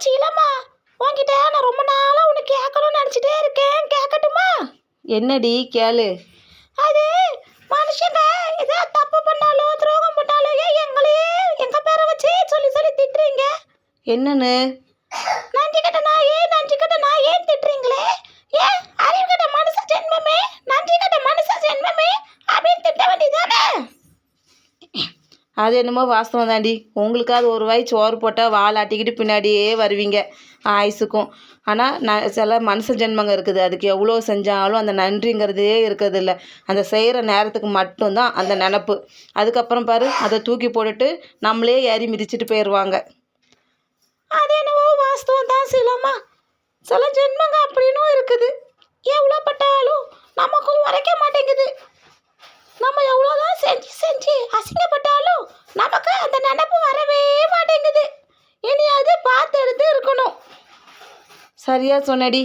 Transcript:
சீலம்மா, உன்கிட்ட நான் ரொம்ப நாளாக உனக்கு கேட்கணும்னு நினச்சிட்டே இருக்கேன். கேட்கட்டுமா? என்னடி கேளு. அது மனுஷங்க ஏதோ தப்பு பண்ணாலோ துரோகம் பண்ணாலோ ஏன் எங்களையே எங்கள் பேரை வச்சு சொல்லி சொல்லி திட்டுறீங்க? என்னன்னு? நன்றி கட்ட நான் ஏன் திட்டுறீங்களே? ஏன் அறிவு கட்ட மனுஷ ஜென்மமே, நன்றி கட்ட மனுஷ ஜென்மமே அப்படின்னு திட்ட வேண்டியதானே? அது என்னமோ வாஸ்தவம் தாண்டி. உங்களுக்காவது ஒரு வாய் சோறு போட்டால் வால் ஆட்டிக்கிட்டு பின்னாடியே வருவீங்க ஆயுசுக்கும். ஆனால் சில மனுஷ ஜென்மங்க இருக்குது, அதுக்கு எவ்வளோ செஞ்சாலும் அந்த நன்றிங்கிறதே இருக்கிறது இல்லை. அந்த செய்கிற நேரத்துக்கு மட்டும்தான் அந்த நினப்பு. அதுக்கப்புறம் பாரு, அதை தூக்கி போட்டுட்டு நம்மளே ஏறி மிதிச்சிட்டு போயிடுவாங்க. அது என்னவோ வாஸ்தவம் தான் சீலம்மா. சில ஜென்மங்க அப்படின்னும் இருக்குது. எவ்வளோ பட்டாலும் நமக்கும் உரைக்க மாட்டேங்குது. நம்ம எவ்வளோதான் செஞ்சு அசிங்கப்பட்டாலும் நமக்கு அந்த நினப்பு வரவே மாட்டேங்குது. இனி அது பார்த்து எடுத்து இருக்கணும். சரியா சொன்னடி.